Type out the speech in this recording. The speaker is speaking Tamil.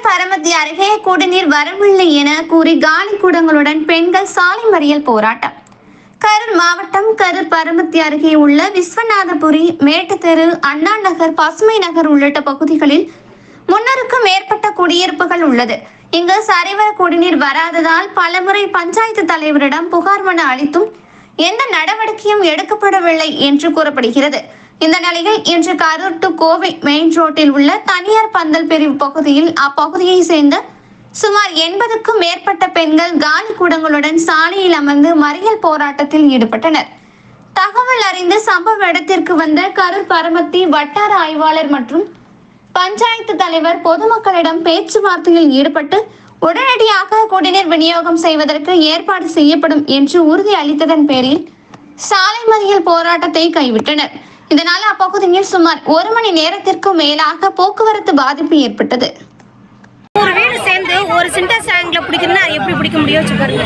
கரூர் பரமத்தி அருகே குடிநீர் வரவில்லை என கூறி காலி குடங்களுடன் பெண்கள் சாலை மறியல் போராட்டம். கரூர் மாவட்டம் கரூர் பரமத்தி அருகே உள்ள விஸ்வநாதபுரி, மேட்டுத்தெரு, அண்ணா நகர், பசுமை நகர் உள்ளிட்ட பகுதிகளில் 300க்கும் மேற்பட்ட குடியிருப்புகள் உள்ளது. இங்கு சரிவர குடிநீர் வராததால் பலமுறை பஞ்சாயத்து தலைவரிடம் புகார் மனு அளித்தும் எந்த நடவடிக்கையும் எடுக்கப்படவில்லை என்று கூறப்படுகிறது. இந்த நிலையில் இன்று கரூர் டு கோவை மெயின் ரோட்டில் உள்ள தனியார் பந்தல் பிரிவு பகுதியில் அப்பகுதியை சேர்ந்த சுமார் 80க்கும் மேற்பட்ட பெண்கள் காலி கூடங்களுடன் சாலையில் அமர்ந்து மறியல் போராட்டத்தில் ஈடுபட்டனர். தகவல் அறிந்து சம்பவ இடத்திற்கு வந்த கரூர் பரமத்தி வட்டார ஆய்வாளர் மற்றும் பஞ்சாயத்து தலைவர் பொதுமக்களிடம் பேச்சுவார்த்தையில் ஈடுபட்டு உடனடியாக குடிநீர் விநியோகம் செய்வதற்கு ஏற்பாடு செய்யப்படும் என்று உறுதி அளித்ததன் பேரில் சாலை மறியல் போராட்டத்தை கைவிட்டனர். இதனால் அப்பகுதியில் சுமார் 1 மணி நேரத்திற்கு மேலாக போக்குவரத்து பாதிப்பு ஏற்பட்டது. ஒரு வீடு சேர்ந்து ஒரு சின்டெக்ஸ் டேங்க்ல பிடிக்கணும்னா எப்படி பிடிக்க முடியும் பாருங்க.